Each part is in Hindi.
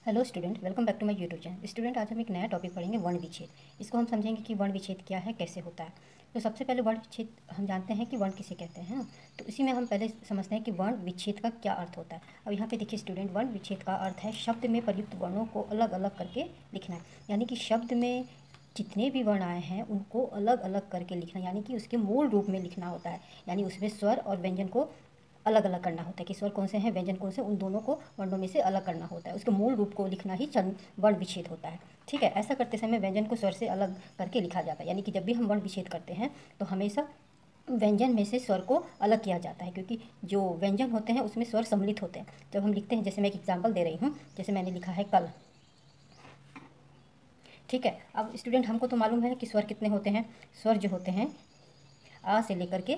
Hello student, welcome back to my YouTube channel. Student, आज हम एक नया टॉपिक पढ़ेंगे वर्ण विच्छेद। इसको हम समझेंगे कि वर्ण विच्छेद क्या है, कैसे होता है। तो सबसे पहले वर्ण विच्छेद हम जानते हैं कि वर्ण किसे कहते हैं ना। तो इसी में हम पहले समझते हैं कि वर्ण विच्छेद का क्या अर्थ होता है। अब यहाँ पे देखिए स्टूडेंट, वर्ण विच्छेद का अर्थ है शब्द में प्रयुक्त वर्णों को अलग अलग करके लिखना है। यानी कि शब्द में जितने भी वर्ण आए हैं उनको अलग अलग करके लिखना, यानी कि उसके मूल रूप में लिखना होता है। यानी उसमें स्वर और व्यंजन को अलग अलग करना होता है कि स्वर कौन से हैं, व्यंजन कौन से, उन दोनों को वर्णों में से अलग करना होता है। उसके मूल रूप को लिखना ही वर्ण विच्छेद होता है। ठीक है, ऐसा करते समय व्यंजन को स्वर से अलग करके लिखा जाता है। यानी कि जब भी हम वर्ण विच्छेद करते हैं तो हमेशा व्यंजन में से स्वर को अलग किया जाता है, क्योंकि जो व्यंजन होते हैं उसमें स्वर सम्मिलित होते हैं। जब हम लिखते हैं, जैसे मैं एक एग्जाम्पल दे रही हूँ, जैसे मैंने लिखा है कल। ठीक है, अब स्टूडेंट हमको तो मालूम है कि स्वर कितने होते हैं। स्वर जो होते हैं आ से लेकर के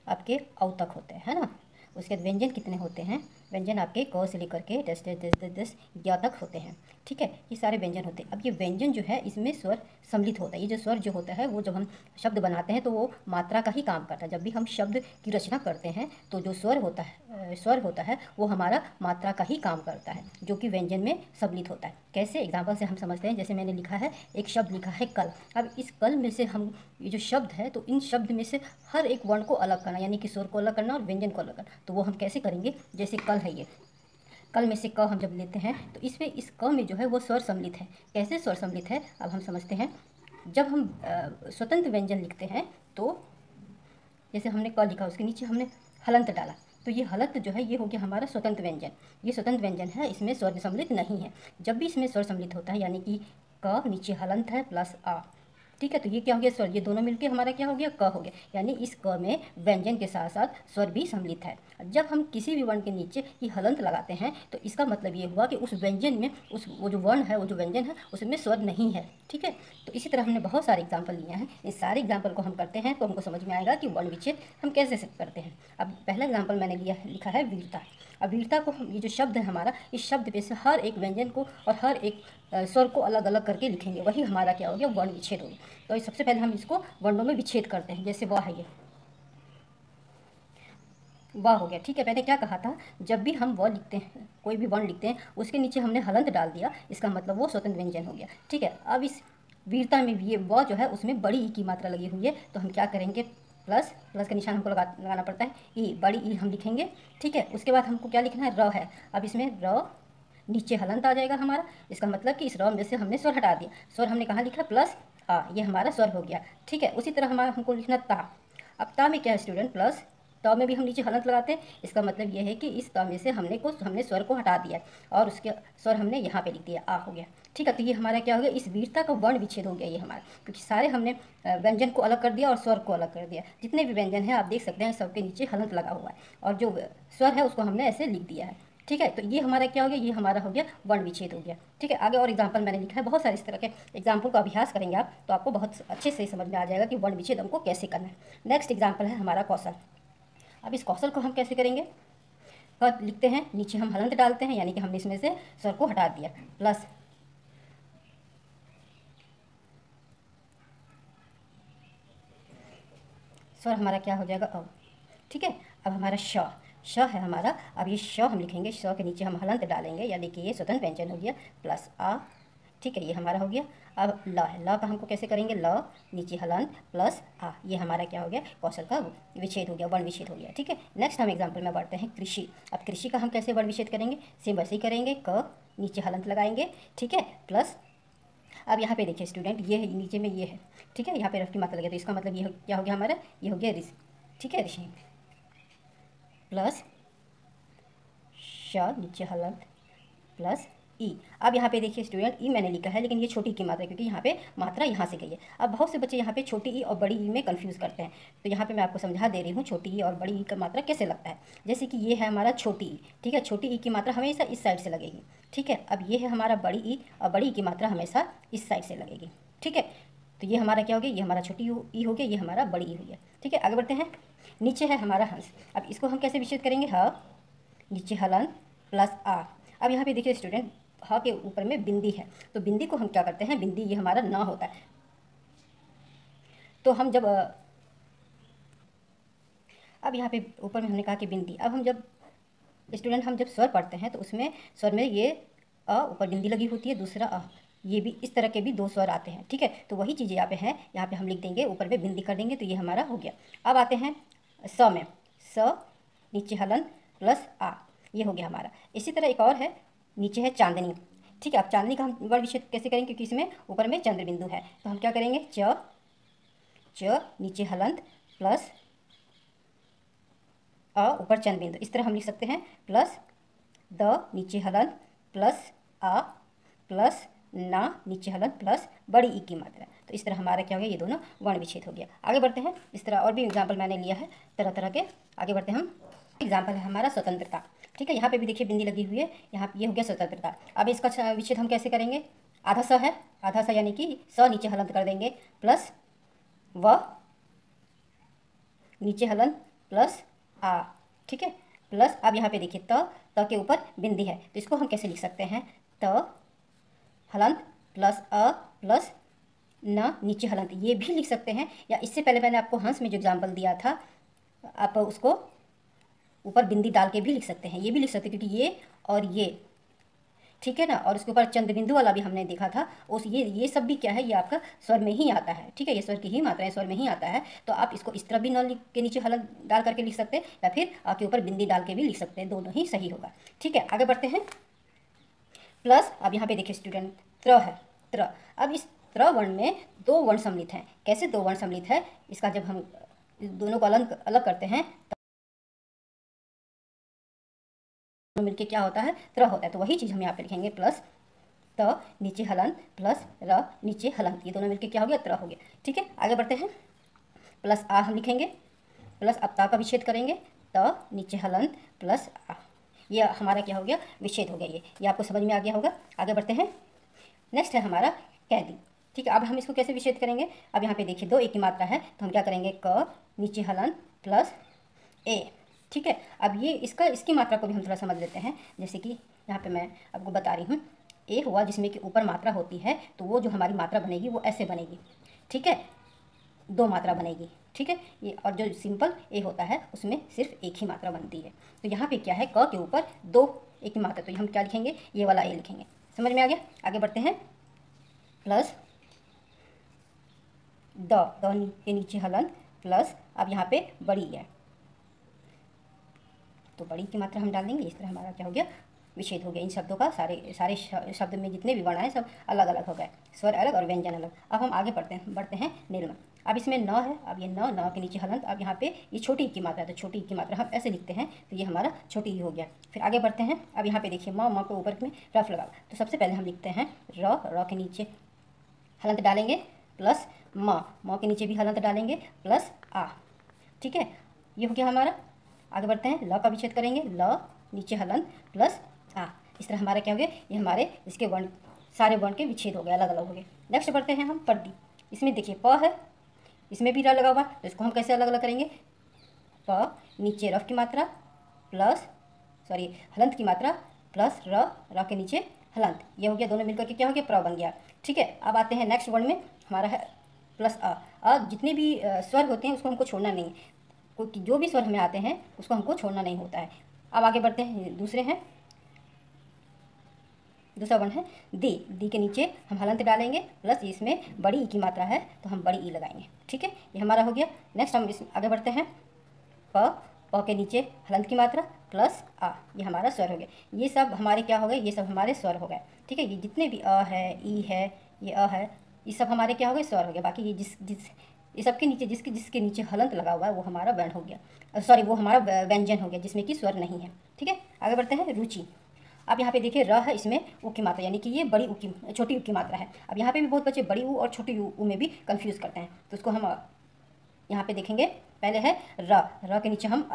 आपके औ तक होते हैं, है ना। उसके बाद व्यंजन कितने होते हैं, व्यंजन आपके क से लेकर के दस दस दस दस दस या तक होते हैं। ठीक है, ये सारे व्यंजन होते हैं। अब ये व्यंजन जो है इसमें स्वर सम्मिलित होता है। ये जो स्वर जो होता है वो जब हम शब्द बनाते हैं तो वो मात्रा का ही काम करता है। जब भी हम शब्द की रचना करते हैं तो जो स्वर होता है वो हमारा मात्रा का ही काम करता है, जो कि व्यंजन में सम्मिलित होता है। कैसे, एग्जाम्पल से हम समझते हैं। जैसे मैंने लिखा है, एक शब्द लिखा है कल। अब इस कल में से हम ये जो शब्द है, तो इन शब्द में से हर एक वर्ण को अलग करना, यानी कि स्वर को अलग करना और व्यंजन को अलग करना। तो वो हम कैसे करेंगे, जैसे कल है, ये कल में से क हम जब लेते हैं तो इसमें इस क में जो है वो स्वर सम्मिलित है। कैसे स्वर सम्मिलित है, अब हम समझते हैं। जब हम स्वतंत्र व्यंजन लिखते हैं तो जैसे हमने क लिखा, उसके नीचे हमने हलंत डाला, तो ये हलंत जो है ये हो गया हमारा स्वतंत्र व्यंजन। ये स्वतंत्र व्यंजन है, इसमें स्वर सम्मिलित नहीं है। जब भी इसमें स्वर सम्मिलित होता है, यानी कि क नीचे हलंत है प्लस आ, ठीक है, तो ये क्या हो गया, स्वर, ये दोनों मिलके हमारा क्या हो गया, क हो गया। यानी इस क में व्यंजन के साथ साथ स्वर भी सम्मिलित है। जब हम किसी भी वर्ण के नीचे ये हलंत लगाते हैं तो इसका मतलब ये हुआ कि उस व्यंजन में वो जो वर्ण है, वो जो व्यंजन है, उसमें स्वर नहीं है। ठीक है, तो इसी तरह हमने बहुत सारे एग्जाम्पल लिए हैं। इस सारे एग्जाम्पल को हम करते हैं तो हमको समझ में आएगा कि वर्ण विच्छेद हम कैसे करते हैं। अब पहला एग्जाम्पल मैंने लिखा है वीरता। अब वीरता को हम, ये जो शब्द है हमारा, इस शब्द पे से हर एक व्यंजन को और हर एक स्वर को अलग अलग करके लिखेंगे, वही हमारा क्या हो गया, वर्ण विच्छेद हो गया। तो सबसे पहले हम इसको वर्णों में विच्छेद करते हैं। जैसे वाह है, ये वाह हो गया। ठीक है, मैंने क्या कहा था, जब भी हम वह लिखते हैं, कोई भी वर्ण लिखते हैं, उसके नीचे हमने हलंत डाल दिया, इसका मतलब वो स्वतंत्र व्यंजन हो गया। ठीक है, अब इस वीरता में भी ये वह जो है उसमें बड़ी ई की मात्रा लगी हुई है, तो हम क्या करेंगे, प्लस प्लस का निशान हमको लगाना पड़ता है, ई, बड़ी ई हम लिखेंगे। ठीक है, उसके बाद हमको क्या लिखना है, र है। अब इसमें र नीचे हलंत आ जाएगा हमारा, इसका मतलब कि इस र में से हमने स्वर हटा दिया। स्वर हमने कहाँ लिखा, प्लस आ, ये हमारा स्वर हो गया। ठीक है, उसी तरह हमारा हमको लिखना ता। अब ता में क्या है स्टूडेंट, प्लस त में भी हम नीचे हलंत लगाते हैं। इसका मतलब ये है कि इस त में से हमने स्वर को हटा दिया और उसके स्वर हमने यहाँ पे लिख दिया, आ हो गया। ठीक है, तो ये हमारा क्या हो गया, इस वीरता का वर्ण विच्छेद हो गया ये हमारा, क्योंकि सारे हमने व्यंजन को अलग कर दिया और स्वर को अलग कर दिया। जितने भी व्यंजन हैं आप देख सकते हैं सबके नीचे हलंत लगा हुआ है, और जो स्वर है उसको हमने ऐसे लिख दिया है। ठीक है, तो ये हमारा क्या हो गया, ये हमारा हो गया वर्ण विच्छेद हो गया। ठीक है, आगे और एग्जाम्पल मैंने लिखा है, बहुत सारे इस तरह के एग्जाम्पल का अभ्यास करेंगे आप तो आपको बहुत अच्छे से समझ में आ जाएगा कि वर्ण विच्छेद हमको कैसे करना है। नेक्स्ट एग्जाम्पल है हमारा कौशल। अब इस कौशल को हम कैसे करेंगे, लिखते हैं, नीचे हम हलंत डालते हैं, यानी कि हमने इसमें से स्वर को हटा दिया, प्लस स्वर हमारा क्या हो जाएगा, अब। ठीक है, अब हमारा श है हमारा। अब ये श हम लिखेंगे, श के नीचे हम हलंत डालेंगे, यानी कि ये स्वतंत्र व्यंजन हो गया, प्लस आ। ठीक है, ये हमारा हो गया। अब ल है, ल का हमको कैसे करेंगे, ल नीचे हलंत प्लस आ, ये हमारा क्या हो गया, कौशल का विच्छेद हो गया, वर्ण विच्छेद हो गया। ठीक है, नेक्स्ट हम एग्जाम्पल में बढ़ते हैं कृषि। अब कृषि का हम कैसे वर्ण विच्छेद करेंगे, सेम वैसे ही करेंगे, क नीचे हलंत लगाएंगे। ठीक है, प्लस अब यहाँ पे देखिए स्टूडेंट, ये है नीचे में, ये है। ठीक है, यहाँ पे रफ की मात्रा लगे, तो इसका मतलब ये क्या हो गया हमारा, ये हो गया ऋषि। ठीक है, ऋषि प्लस श नीचे हलंत प्लस ई। अब यहाँ पे देखिए स्टूडेंट, ई मैंने लिखा है लेकिन ये छोटी की मात्रा है, क्योंकि यहाँ पे मात्रा यहाँ से गई है। अब बहुत से बच्चे यहाँ पे छोटी ई और बड़ी ई में कंफ्यूज करते हैं, तो यहाँ पे मैं आपको समझा दे रही हूँ छोटी ई और बड़ी ई का मात्रा कैसे लगता है। जैसे कि ये है हमारा छोटी ई, ठीक है, छोटी ई की मात्रा हमेशा इस साइड से लगेगी। ठीक है, अब ये है हमारा बड़ी ई और बड़ी ई की मात्रा हमेशा इस साइड से लगेगी। ठीक है, तो ये हमारा क्या हो गया, ये हमारा छोटी ई हो गया, ये हमारा बड़ी ई हो गया। ठीक है, आगे बढ़ते हैं। नीचे है हमारा हंस। अब इसको हम कैसे विच्छेद करेंगे, ह नीचे हलन प्लस आ। अब यहाँ पे देखिए स्टूडेंट, ह के ऊपर में बिंदी है, तो बिंदी को हम क्या करते हैं, बिंदी ये हमारा ना होता है, तो हम जब अब यहाँ पे ऊपर में हमने कहा कि बिंदी, अब हम जब स्टूडेंट हम जब स्वर पढ़ते हैं तो उसमें स्वर में ये ऊपर बिंदी लगी होती है, दूसरा अ। ये भी इस तरह के भी दो स्वर आते हैं, ठीक है। तो वही चीज़ यहाँ पे है, यहाँ पे हम लिख देंगे, ऊपर पे बिंदी कर देंगे, तो ये हमारा हो गया। अब आते हैं स में, स नीचे हलंत प्लस आ, ये हो गया हमारा। इसी तरह एक और है, नीचे है चांदनी, ठीक है। अब चांदनी का हम वर्ण विच्छेद कैसे करेंगे, क्योंकि इसमें ऊपर में चंद्र बिंदु है, तो हम क्या करेंगे, च नीचे हलंत प्लस अ ऊपर चंद्र बिंदु, इस तरह हम लिख सकते हैं। प्लस द नीचे हलंत प्लस आ प्लस ना नीचे हलंत प्लस बड़ी ई की मात्रा। तो इस तरह हमारा क्या हो गया, ये दोनों वर्ण विच्छेद हो गया। आगे बढ़ते हैं, इस तरह और भी एग्जाम्पल मैंने लिया है तरह तरह के। आगे बढ़ते हैं हम। एग्जाम्पल है हमारा स्वतंत्रता, ठीक है। यहाँ पे भी देखिए बिंदी लगी हुई है, यहाँ ये हो गया स्वतंत्रता। अब इसका विच्छेद हम कैसे करेंगे, आधा स है, आधा स यानी कि स नीचे हलंत कर देंगे प्लस व नीचे हलंत प्लस आ, ठीक है। प्लस अब यहाँ पे देखिए त के ऊपर बिंदी है, तो इसको हम कैसे लिख सकते हैं, त हलंत प्लस अ प्लस न नीचे हलंत, ये भी लिख सकते हैं। या इससे पहले मैंने आपको हंस में जो एग्जाम्पल दिया था, आप उसको ऊपर बिंदी डाल के भी लिख सकते हैं, ये भी लिख सकते हैं, क्योंकि ये और ये, ठीक है ना। और उसके ऊपर चंद्र बिंदु वाला भी हमने देखा था, उस ये सब भी क्या है, ये आपका स्वर में ही आता है, ठीक है। ये स्वर की ही मात्रा है, स्वर में ही आता है। तो आप इसको इस तरह भी न लिख के नीचे हलंत डाल करके लिख सकते हैं, या फिर आपके ऊपर बिंदी डाल के भी लिख सकते हैं, दोनों ही सही होगा, ठीक है। आगे बढ़ते हैं। प्लस अब यहाँ पे देखिए स्टूडेंट, त्र है, त्र। अब इस त्र वर्ण में दो वर्ण सम्मिलित हैं। कैसे दो वर्ण सम्मिलित है, इसका जब हम दोनों को अलग अलग करते हैं तो मिलके क्या होता है, त्र होता है। तो वही चीज़ हम यहाँ पे लिखेंगे, प्लस त नीचे हलंत प्लस र नीचे हलंत, ये दोनों मिलके क्या हो गया, त्र हो गया, ठीक है। आगे बढ़ते हैं। प्लस आ हम लिखेंगे, प्लस अब ता का विच्छेद करेंगे, त नीचे हलंत प्लस आ, ये हमारा क्या हो गया, विच्छेद हो गया। ये आपको समझ में आ गया होगा। आगे बढ़ते हैं। नेक्स्ट है हमारा कैदी, ठीक है। अब हम इसको कैसे विच्छेद करेंगे, अब यहाँ पे देखिए दो एक की मात्रा है, तो हम क्या करेंगे, क नीचे हलंत प्लस ए, ठीक है। अब ये इसकी मात्रा को भी हम थोड़ा समझ लेते हैं। जैसे कि यहाँ पे मैं आपको बता रही हूँ, ए हुआ जिसमें कि ऊपर मात्रा होती है, तो वो जो हमारी मात्रा बनेगी वो ऐसे बनेगी, ठीक है, दो मात्रा बनेगी, ठीक है। ये और जो सिंपल ए होता है उसमें सिर्फ एक ही मात्रा बनती है। तो यहाँ पे क्या है, क के ऊपर दो एक की मात्रा, तो हम क्या लिखेंगे, ये वाला ए लिखेंगे। समझ में आ गया। आगे बढ़ते हैं। प्लस द के नीचे हलंत प्लस अब यहाँ पे बड़ी है, तो बड़ी की मात्रा हम डाल देंगे। इस तरह हमारा क्या हो गया, विच्छेद हो गया। इन शब्दों का सारे शब्द में जितने भी वर्ण आए सब अलग अलग हो गए, स्वर अलग और व्यंजन अलग। अब हम आगे बढ़ते हैं निर्म। अब इसमें न है, अब ये न के नीचे हलंत, अब यहाँ पे ये छोटी की मात्रा है, तो छोटी की मात्रा हम ऐसे लिखते हैं, तो ये हमारा छोटी ही हो गया। फिर आगे बढ़ते हैं। अब यहाँ पे देखिए म के ऊपर में रफ लगा, तो सबसे पहले हम लिखते हैं र के नीचे हलंत डालेंगे प्लस म के नीचे भी हलंत डालेंगे प्लस आ, ठीक है, ये हो गया हमारा। आगे बढ़ते हैं। ल का विच्छेद करेंगे, ल नीचे हलंत प्लस आ, इस तरह हमारा क्या हो गया, ये हमारे इसके वर्ण सारे वर्ण के विच्छेद हो गए, अलग अलग हो गए। नेक्स्ट बढ़ते हैं हम पर्दी। इसमें देखिए प है, इसमें भी र लगा हुआ, तो इसको हम कैसे अलग अलग करेंगे, प नीचे रफ की मात्रा प्लस हलंत की मात्रा प्लस र के नीचे हलंत, ये हो गया, दोनों मिलकर के क्या हो गया, प्र बन गया, ठीक है। अब आते हैं नेक्स्ट वर्ण में, हमारा है प्लस अ। जितने भी स्वर होते हैं उसको हमको छोड़ना नहीं है, क्योंकि जो भी स्वर हमें आते हैं उसको हमको छोड़ना नहीं होता है। अब आगे बढ़ते हैं। दूसरा वर्ण है दी के नीचे हम हलंत डालेंगे प्लस इसमें बड़ी ई की मात्रा है, तो हम बड़ी ई लगाएंगे, ठीक है, ये हमारा हो गया। नेक्स्ट हम आगे बढ़ते हैं। प के नीचे हलंत की मात्रा प्लस आ, ये हमारा स्वर हो गया। ये सब हमारे क्या हो गए, ये सब हमारे स्वर हो गए, ठीक है। ये जितने भी अ है, ई है, ये अ है, ये सब हमारे क्या हो गए, स्वर हो गए। बाकी ये ये सबके नीचे जिसके नीचे हलंत लगा हुआ है वो हमारा वर्ण हो गया, वो हमारा व्यंजन हो गया जिसमें कि स्वर नहीं है, ठीक है। आगे बढ़ते हैं। रुचि। अब यहाँ पे देखिए र है, इसमें ऊ की मात्रा, यानी कि ये बड़ी ऊ की छोटी ऊ की मात्रा है। अब यहाँ पे भी बहुत बच्चे बड़ी ऊ और छोटी ऊ में भी कंफ्यूज करते हैं, तो उसको हम यहाँ पे देखेंगे। पहले है र के नीचे हम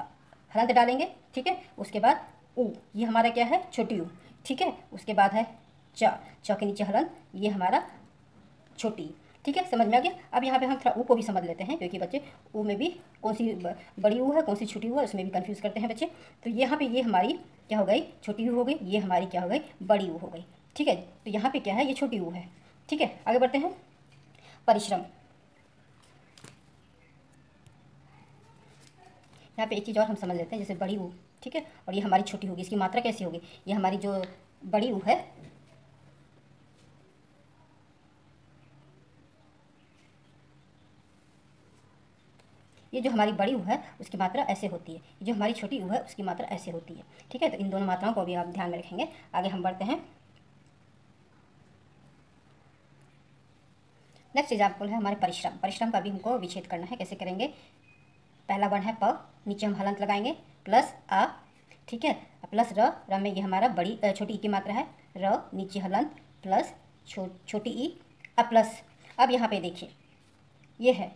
हलंत डालेंगे, ठीक है। उसके बाद ऊ, ये हमारा क्या है, छोटी ऊ, ठीक है। उसके बाद है च के नीचे हलंत, ये हमारा छोटी, ठीक है, समझ में आ गया। अब यहाँ पे हम थोड़ा ऊ को भी समझ लेते हैं, क्योंकि बच्चे ऊ में भी कौन सी बड़ी ऊ है कौन सी छोटी ऊ है उसमें भी कंफ्यूज करते हैं बच्चे। तो यहाँ पे ये हमारी क्या हो गई, छोटी ऊ हो गई, ये हमारी क्या हो गई, बड़ी ऊ हो गई, ठीक है। तो यहाँ पे क्या है, ये छोटी ऊ है, ठीक है। आगे बढ़ते हैं। परिश्रम। यहाँ पे एक चीज़ और हम समझ लेते हैं, जैसे बड़ी ऊ, ठीक है, और ये हमारी छोटी होगी, इसकी मात्रा कैसी होगी, ये हमारी जो बड़ी ऊ है ये जो हमारी बड़ी ऊ है उसकी मात्रा ऐसे होती है, ये जो हमारी छोटी ऊ है उसकी मात्रा ऐसे होती है। ठीक है, तो इन दोनों मात्राओं को भी आप ध्यान में रखेंगे। आगे हम बढ़ते हैं। नेक्स्ट एग्जाम्पल है हमारे परिश्रम। परिश्रम का भी हमको विच्छेद करना है। कैसे करेंगे? पहला वर्ण है प, नीचे हम हलंत लगाएंगे प्लस आ, ठीक है, प्लस र। र में ये हमारा छोटी ई की मात्रा है, र नीचे हलंत प्लस छोटी ई, अब प्लस। अब यहाँ पे देखिए ये है,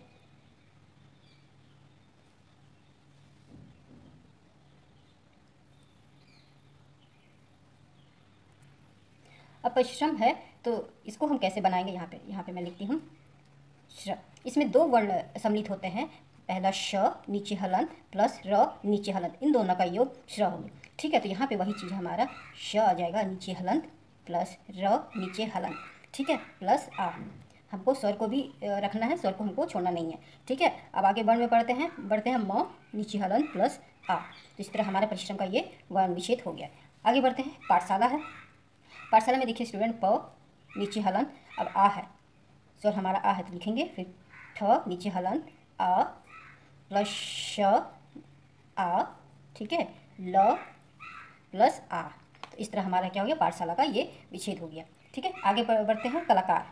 अब परिश्रम है तो इसको हम कैसे बनाएंगे? यहाँ पे मैं लिखती हूँ श्र। इसमें दो वर्ण सम्मिलित होते हैं, पहला श नीचे हलंत प्लस र नीचे हलंत, इन दोनों का योग श्र हो गया। ठीक है, तो यहाँ पे वही चीज़ हमारा श आ जाएगा नीचे हलंत प्लस र नीचे हलंत, ठीक है, प्लस आ। हमको स्वर को भी रखना है, स्वर को हमको छोड़ना नहीं है। ठीक है, अब आगे वर्ण में बढ़ते हैं म नीचे हलंत प्लस आ। तो इस तरह हमारा परिश्रम का ये वर्ण विच्छेद हो गया। आगे बढ़ते हैं, पाठशाला है। पाठशाला में देखिए स्टूडेंट, प नीचे हलंत, अब आ है, स्वर हमारा आ है तो लिखेंगे, फिर ठ नीचे हलंत आ प्लस श आ, ठीक है, ल प्लस आ। तो इस तरह हमारा क्या हो गया? पाठशाला का ये विच्छेद हो गया। ठीक है, आगे बढ़ते हैं, कलाकार।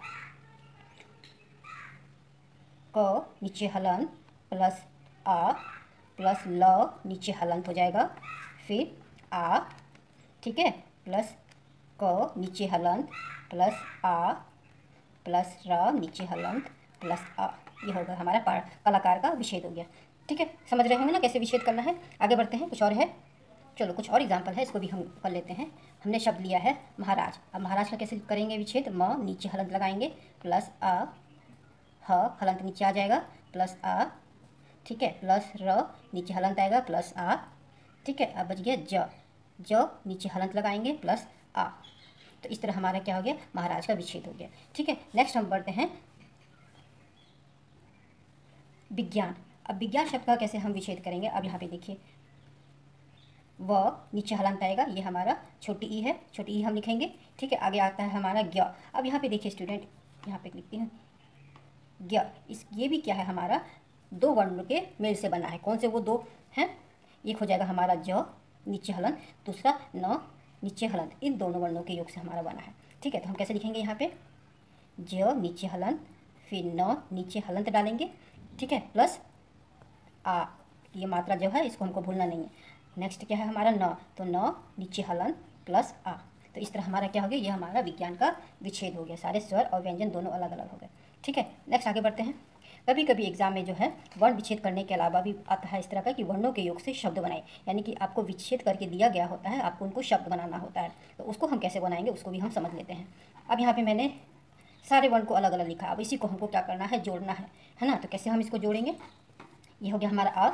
क नीचे हलंत प्लस आ प्लस ल नीचे हलंत हो जाएगा, फिर आ, ठीक है, प्लस क नीचे हलंत प्लस आ प्लस र नीचे हलंत प्लस आ। ये होगा हमारा कलाकार का विच्छेद हो गया। ठीक है, समझ रहे होंगे ना कैसे विच्छेद करना है। आगे बढ़ते हैं, कुछ और है, चलो कुछ और एग्जाम्पल है, इसको भी हम कर लेते हैं। हमने शब्द लिया है महाराज। अब महाराज का कैसे करेंगे विच्छेद? म नीचे हलंत लगाएंगे प्लस आ, ह हलंत नीचे आ जाएगा प्लस आ, ठीक है, प्लस र नीचे हलंत आएगा प्लस आ, ठीक है। अब बच गया ज नीचे हलंत लगाएंगे प्लस आ। तो इस तरह हमारा क्या हो गया? महाराज का विच्छेद हो गया। ठीक है, नेक्स्ट हम बढ़ते हैं विज्ञान। अब विज्ञान शब्द का कैसे हम विच्छेद करेंगे? अब यहाँ पे देखिए, व नीचे हलंत आएगा, ये हमारा छोटी ई है, छोटी ई हम लिखेंगे। ठीक है, आगे आता है हमारा ज्ञ। अब यहाँ पे देखिए स्टूडेंट, यहाँ पे लिखती हूँ ज्ञ। ये भी क्या है? हमारा दो वर्णों के मेल से बना है। कौन से वो दो हैं? एक हो जाएगा हमारा ज नीचे हलंत, दूसरा न नीचे हलंत, इन दोनों वर्णों के योग से हमारा बना है। ठीक है, तो हम कैसे लिखेंगे? यहाँ पे ज नीचे हलंत, फिर न नीचे हलंत डालेंगे, ठीक है, प्लस आ। ये मात्रा जो है इसको हमको भूलना नहीं है। नेक्स्ट क्या है हमारा? न, तो न नीचे हलंत प्लस आ। तो इस तरह हमारा क्या हो गया? ये हमारा विज्ञान का विच्छेद हो गया। सारे स्वर और व्यंजन दोनों अलग अलग हो गए। ठीक है, नेक्स्ट आगे बढ़ते हैं। कभी कभी एग्जाम में जो है वर्ण विच्छेद करने के अलावा भी आता है इस तरह का कि वर्णों के योग से शब्द बनाए, यानी कि आपको विच्छेद करके दिया गया होता है, आपको उनको शब्द बनाना होता है। तो उसको हम कैसे बनाएंगे उसको भी हम समझ लेते हैं। अब यहाँ पे मैंने सारे वर्ण को अलग अलग लिखा। अब इसी को हमको क्या करना है? जोड़ना है ना। तो कैसे हम इसको जोड़ेंगे? ये हो गया हमारा आ।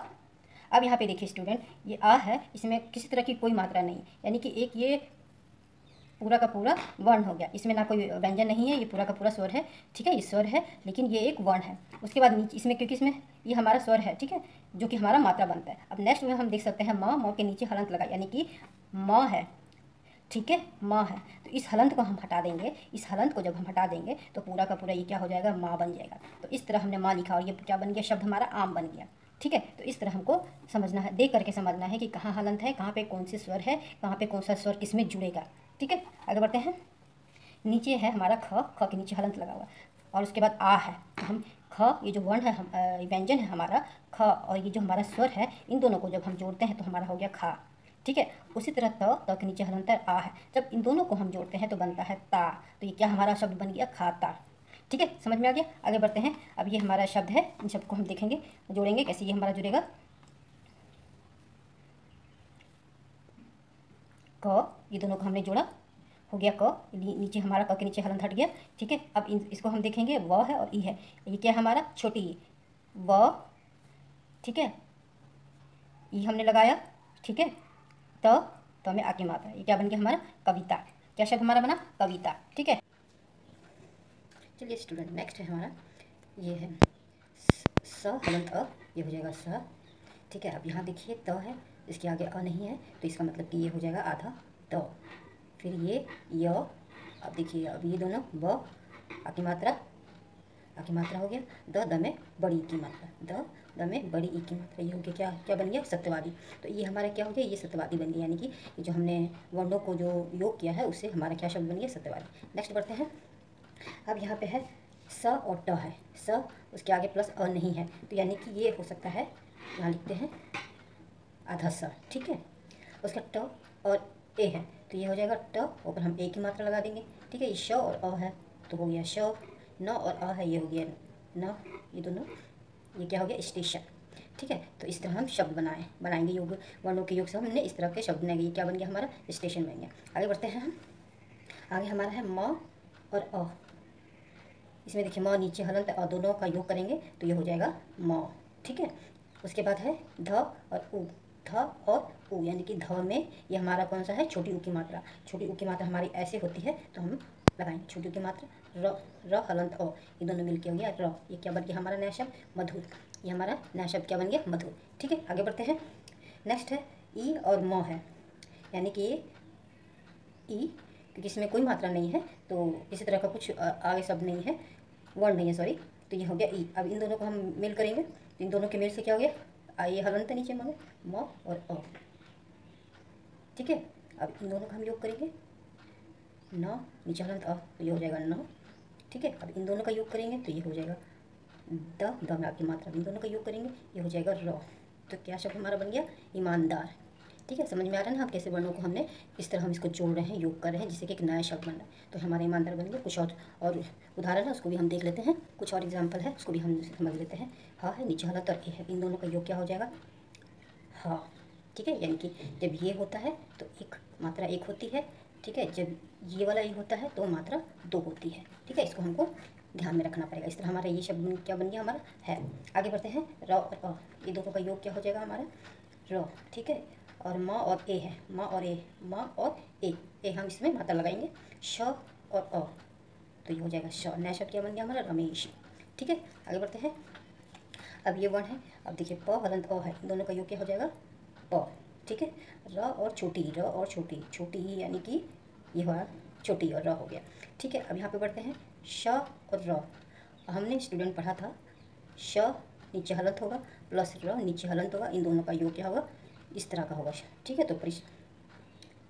अब यहाँ पे देखिए स्टूडेंट, ये आ है, इसमें किसी तरह की कोई मात्रा नहीं, यानी कि एक ये पूरा का पूरा वर्ण हो गया। इसमें ना कोई व्यंजन नहीं है, ये पूरा का पूरा स्वर है। ठीक है, ये स्वर है, लेकिन ये एक वर्ण है। उसके बाद नीचे इसमें, क्योंकि इसमें ये हमारा स्वर है, ठीक है, जो कि हमारा मात्रा बनता है। अब नेक्स्ट में हम देख सकते हैं म के नीचे हलंत लगा, यानी कि म है, ठीक है, माँ है। तो इस हलंत को हम हटा देंगे। इस हलंत को जब हम हटा देंगे तो पूरा का पूरा ये क्या हो जाएगा? माँ बन जाएगा। तो इस तरह हमने माँ लिखा और ये क्या बन गया? शब्द हमारा आम बन गया। ठीक है, तो इस तरह हमको समझना है, देख करके समझना है कि कहाँ हलंत है, कहाँ पे कौन से स्वर है, कहाँ पे कौन सा स्वर किसमें जुड़ेगा। ठीक है, आगे बढ़ते हैं। नीचे है हमारा ख के नीचे हलंत लगा हुआ, और उसके बाद आ है। तो हम ख, ये जो वर्ण है, हम व्यंजन है हमारा ख, और ये जो हमारा स्वर है, इन दोनों को जब हम जोड़ते हैं तो हमारा हो गया खा। ठीक है, उसी तरह त के नीचे हलंतर आ है, जब इन दोनों को हम जोड़ते हैं तो बनता है ता। तो ये क्या हमारा शब्द बन गया? खाता। ठीक है, समझ में आ गया। आगे बढ़ते हैं। अब ये हमारा शब्द है, इन शब्द को हम देखेंगे, जोड़ेंगे कैसे। ये हमारा जुड़ेगा क, ये दोनों को हमने जोड़ा, हो गया क, नीचे हमारा क के नीचे हलंत हट गया। ठीक है, अब इसको हम देखेंगे, व है और ई है, ये क्या हमारा? छोटी ई, व, ठीक है, ई हमने लगाया, ठीक है, तो में आके मात्रा, ये क्या बन गया हमारा? कविता। क्या शब्द हमारा बना? कविता। ठीक है, चलिए स्टूडेंट, नेक्स्ट है हमारा, ये है स हलंत अ, ये हो जाएगा स। ठीक है, अब यहाँ देखिए त है, इसके आगे अ नहीं है, तो इसका मतलब कि ये हो जाएगा आधा त। फिर ये य, अब देखिए, अब ये दोनों ब, आकी मात्रा आ की मात्रा हो गया, द में बड़ी की मात्रा, द में बड़ी ई की मात्रा, ये हो गया क्या क्या बन गया, सत्यवादी। तो ये हमारा क्या हो गया, ये सत्यवादी बन गया, यानी कि जो हमने वर्णों को जो योग किया है उससे हमारा क्या शब्द बन गया, सत्यवादी। नेक्स्ट बढ़ते हैं। अब यहाँ पे है स और ट है, स उसके आगे प्लस अ नहीं है, तो यानी कि ये हो सकता है, यहाँ लिखते हैं आधा स, ठीक है। उसका ट और ए है, तो ये हो जाएगा ट, ऊपर हम ए की मात्रा लगा देंगे, ठीक है। ये श और अ है तो हो गया श, न और अ है ये हो गया न, ये दोनों, ये क्या हो गया, स्टेशन, ठीक है। तो इस तरह हम शब्द बनाएंगे योग, वर्णों के योग से हमने इस तरह के शब्द बनाएंगे, ये क्या बन गया हमारा, स्टेशन बन गया। आगे बढ़ते हैं हम। आगे हमारा है म और अ, इसमें देखिए म नीचे हलंत अ दोनों का योग करेंगे तो ये हो जाएगा म, ठीक है। उसके बाद है ध और उ, ध और उ, यानी कि ध में ये हमारा कौन सा है, छोटी उ की मात्रा। छोटी उ की मात्रा हमारी ऐसे होती है तो हम लगाएंगे छोटी उ की मात्रा, र हलंत अ, ये दोनों मिलके हो गया र, ये क्या बन गया हमारा नया शब्द, मधुर। ये हमारा नया शब्द क्या बन गया, मधुर, ठीक है। आगे बढ़ते हैं। नेक्स्ट है ई और म है, यानी कि ये ई, क्योंकि इसमें कोई मात्रा नहीं है तो किसी तरह का कुछ आगे शब्द नहीं है, वर्ण नहीं है, सॉरी, तो ये हो गया ई। अब इन दोनों को हम मेल करेंगे, इन दोनों के मेल से क्या हो गया, ये हलंत नीचे में म और अ, ठीक है। अब इन दोनों का हम योग करेंगे, न नीचे हलंत अ, तो ये हो जाएगा न, ठीक है। अब इन दोनों का योग करेंगे तो ये हो जाएगा द में आपकी मात्रा, इन दोनों का योग करेंगे ये हो जाएगा र। तो क्या शब्द हमारा बन गया, ईमानदार, ठीक है। समझ में आ रहा है ना, हम कैसे वर्णों को हमने इस तरह हम इसको जोड़ रहे हैं, योग कर रहे हैं, जिससे कि एक नया शब्द बन रहा है। तो हमारा ईमानदार बन गया। कुछ और उदाहरण है उसको भी हम देख लेते हैं, कुछ और एग्जाम्पल है उसको भी हम समझ लेते हैं। हाँ है नीचे हलंत और ए है, इन दोनों का योग क्या हो जाएगा, हाँ, ठीक है। यानी कि जब ये होता है तो एक मात्रा एक होती है, ठीक है। जब ये वाला ये होता है तो मात्रा दो होती है, ठीक है। इसको हमको ध्यान में रखना पड़ेगा। इस तरह हमारा ये शब्द क्या बन गया हमारा, है। आगे बढ़ते हैं। र और अ, ये दोनों का योग क्या हो जाएगा हमारा, र, ठीक है। और म और ए है, म और ए, म और ए हम इसमें मात्रा लगाएंगे, श और अ, तो ये हो जाएगा श। नया शब्द क्या बन गया हमारा, रमेश, ठीक है। आगे बढ़ते हैं। अब ये वर्ण है, अब देखिए प हलंत अ है, दोनों का योग क्या हो जाएगा, प, ठीक है। र और छोटी, र और छोटी, छोटी ही यानी कि ये हुआ छोटी और र हो गया, ठीक है। अब यहाँ पे बढ़ते हैं। श और र, हमने स्टूडेंट पढ़ा था श नीचे हलंत होगा प्लस र नीचे हलंत होगा, इन दोनों का योग क्या होगा, इस तरह का होगा, ठीक है। तो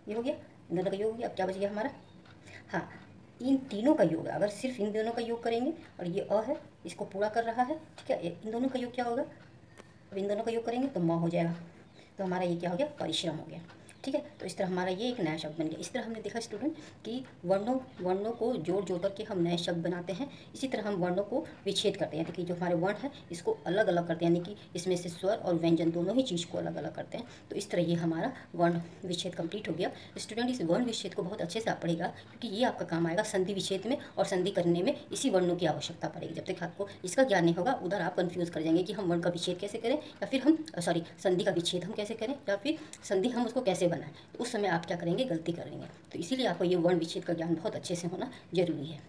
ये हो गया, इन दोनों का योग हो गया। अब क्या बच गया हमारा, हाँ, इन तीनों का योग है। अगर सिर्फ इन दोनों का योग करेंगे और ये अ है इसको पूरा कर रहा है, ठीक है, इन दोनों का योग क्या होगा, अब इन दोनों का योग करेंगे तो म हो जाएगा, तो हमारा ये क्या हो गया, परिश्रम हो गया, ठीक है। तो इस तरह हमारा ये एक नया शब्द बन गया। इस तरह हमने देखा स्टूडेंट कि वर्णों को जोड़ जोड़ करके हम नए शब्द बनाते हैं। इसी तरह हम वर्णों को विच्छेद करते हैं, यानी कि जो हमारे वर्ण है इसको अलग अलग करते हैं, यानी कि इसमें से स्वर और व्यंजन दोनों ही चीज़ को अलग अलग करते हैं। तो इस तरह ये हमारा वर्ण विच्छेद कंप्लीट हो गया। स्टूडेंट इस वर्ण विच्छेद को बहुत अच्छे से आप पढ़ेगा, क्योंकि ये आपका काम आएगा संधि विच्छेद में, और संधि करने में इसी वर्णों की आवश्यकता पड़ेगी। जब तक आपको इसका ज्ञान नहीं होगा उधर आप कंफ्यूज कर जाएंगे कि हम वर्ण का विच्छेद कैसे करें, या फिर हम संधि का विच्छेद हम कैसे करें, या फिर संधि हम उसको कैसे बनाएं। तो उस समय आप क्या करेंगे, गलती करेंगे। तो इसीलिए आपको ये वर्ण विच्छेद का ज्ञान बहुत अच्छे से होना जरूरी है।